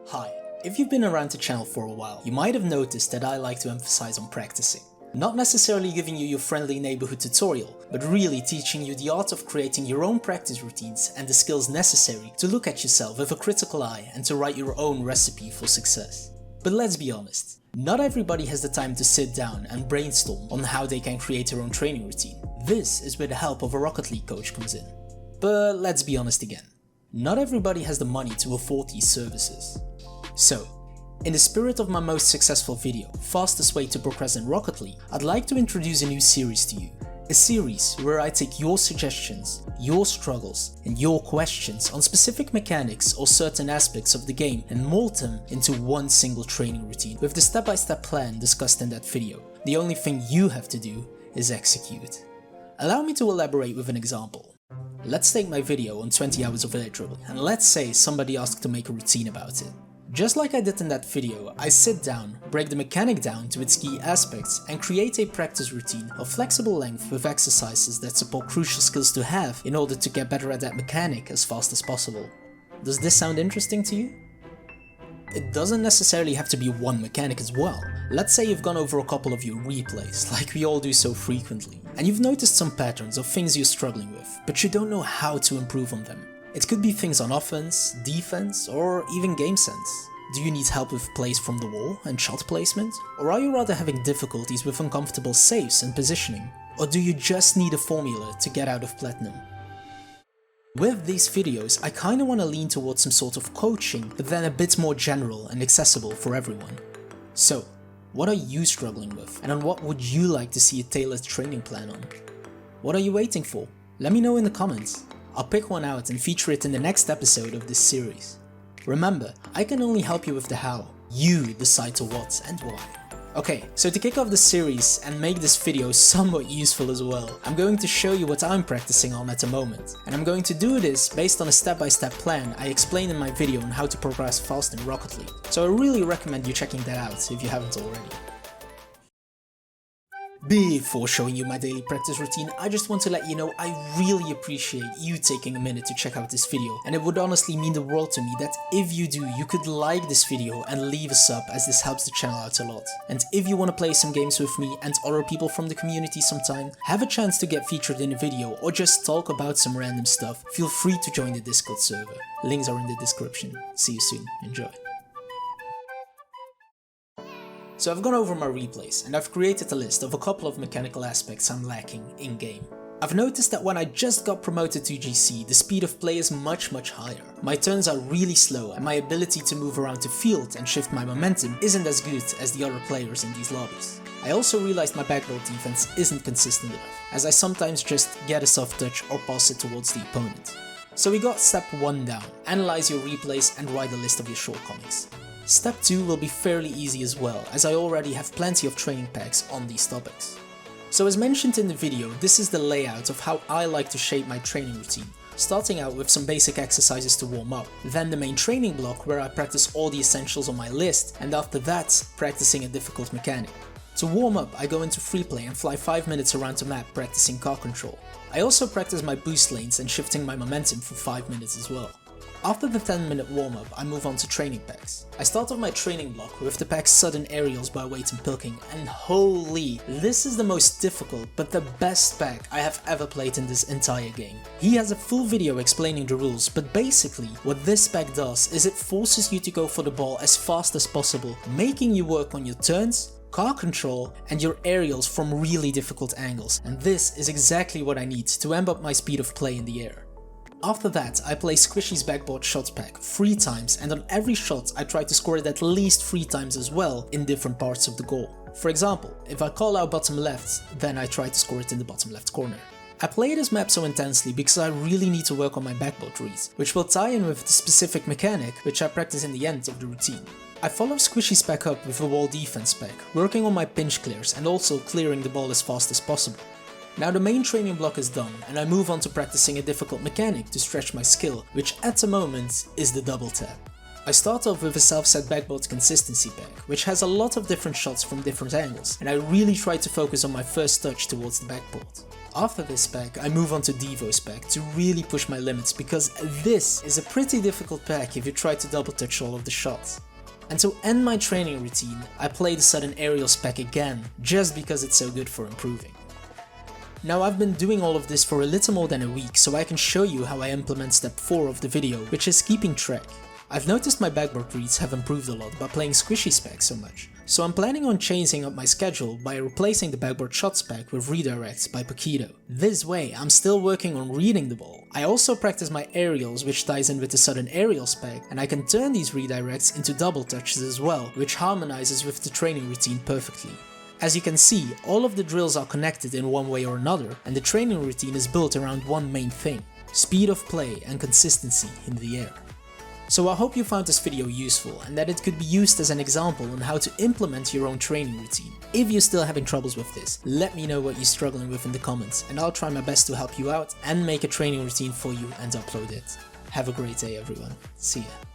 Hi, if you've been around the channel for a while, you might have noticed that I like to emphasize on practicing. Not necessarily giving you your friendly neighborhood tutorial, but really teaching you the art of creating your own practice routines and the skills necessary to look at yourself with a critical eye and to write your own recipe for success. But let's be honest, not everybody has the time to sit down and brainstorm on how they can create their own training routine. This is where the help of a Rocket League coach comes in. But let's be honest again, not everybody has the money to afford these services. So, in the spirit of my most successful video, Fastest Way to Progress in Rocket League, I'd like to introduce a new series to you. A series where I take your suggestions, your struggles, and your questions on specific mechanics or certain aspects of the game and mold them into one single training routine with the step-by-step plan discussed in that video. The only thing you have to do is execute. Allow me to elaborate with an example. Let's take my video on 20 hours of air dribble, and let's say somebody asked to make a routine about it. Just like I did in that video, I sit down, break the mechanic down to its key aspects and create a practice routine of flexible length with exercises that support crucial skills to have in order to get better at that mechanic as fast as possible. Does this sound interesting to you? It doesn't necessarily have to be one mechanic as well. Let's say you've gone over a couple of your replays, like we all do so frequently, and you've noticed some patterns of things you're struggling with, but you don't know how to improve on them. It could be things on offense, defense, or even game sense. Do you need help with plays from the wall and shot placement? Or are you rather having difficulties with uncomfortable saves and positioning? Or do you just need a formula to get out of platinum? With these videos, I kinda wanna lean towards some sort of coaching, but then a bit more general and accessible for everyone. So, what are you struggling with? And on what would you like to see a tailored training plan on? What are you waiting for? Let me know in the comments. I'll pick one out and feature it in the next episode of this series. Remember, I can only help you with the how. You decide the what and why. Okay, so to kick off the series and make this video somewhat useful as well, I'm going to show you what I'm practicing on at the moment. And I'm going to do this based on a step-by-step plan I explained in my video on how to progress fast in Rocket League. So I really recommend you checking that out if you haven't already. Before showing you my daily practice routine, I just want to let you know I really appreciate you taking a minute to check out this video, and it would honestly mean the world to me that if you do, you could like this video and leave a sub, as this helps the channel out a lot. And if you want to play some games with me and other people from the community sometime, have a chance to get featured in a video or just talk about some random stuff, feel free to join the Discord server. Links are in the description. See you soon, enjoy. So I've gone over my replays, and I've created a list of a couple of mechanical aspects I'm lacking in-game. I've noticed that when I just got promoted to GC, the speed of play is much higher. My turns are really slow, and my ability to move around the field and shift my momentum isn't as good as the other players in these lobbies. I also realized my backboard defense isn't consistent enough, as I sometimes just get a soft touch or pass it towards the opponent. So we got step 1 down, analyze your replays and write a list of your shortcomings. Step 2 will be fairly easy as well, as I already have plenty of training packs on these topics. So as mentioned in the video, this is the layout of how I like to shape my training routine, starting out with some basic exercises to warm up, then the main training block where I practice all the essentials on my list, and after that, practicing a difficult mechanic. To warm up, I go into free play and fly 5 minutes around the map practicing car control. I also practice my boost lanes and shifting my momentum for 5 minutes as well. After the 10-minute warm-up, I move on to training packs. I start off my training block with the pack Sudden Aerials by Wait and Pilking, and holy, this is the most difficult but the best pack I have ever played in this entire game. He has a full video explaining the rules, but basically what this pack does is it forces you to go for the ball as fast as possible, making you work on your turns, car control and your aerials from really difficult angles, and this is exactly what I need to amp up my speed of play in the air. After that, I play Squishy's backboard shot pack 3 times, and on every shot I try to score it at least 3 times as well in different parts of the goal. For example, if I call out bottom left, then I try to score it in the bottom left corner. I play this map so intensely because I really need to work on my backboard reads, which will tie in with the specific mechanic which I practice in the end of the routine. I follow Squishy's pack up with a wall defense pack, working on my pinch clears and also clearing the ball as fast as possible. Now the main training block is done, and I move on to practicing a difficult mechanic to stretch my skill, which at the moment is the double tap. I start off with a self-set backboard consistency pack, which has a lot of different shots from different angles, and I really try to focus on my first touch towards the backboard. After this spec, I move on to Devo spec to really push my limits, because this is a pretty difficult pack if you try to double touch all of the shots. And to end my training routine, I play the sudden aerial spec again, just because it's so good for improving. Now I've been doing all of this for a little more than a week, so I can show you how I implement step 4 of the video, which is keeping track. I've noticed my backboard reads have improved a lot by playing squishy specs so much, so I'm planning on changing up my schedule by replacing the backboard shot spec with redirects by Paquito. This way I'm still working on reading the ball. I also practice my aerials, which ties in with the sudden aerial spec, and I can turn these redirects into double touches as well, which harmonizes with the training routine perfectly. As you can see, all of the drills are connected in one way or another, and the training routine is built around one main thing: speed of play and consistency in the air. So I hope you found this video useful and that it could be used as an example on how to implement your own training routine. If you're still having troubles with this, let me know what you're struggling with in the comments, and I'll try my best to help you out and make a training routine for you and upload it. Have a great day everyone. See ya.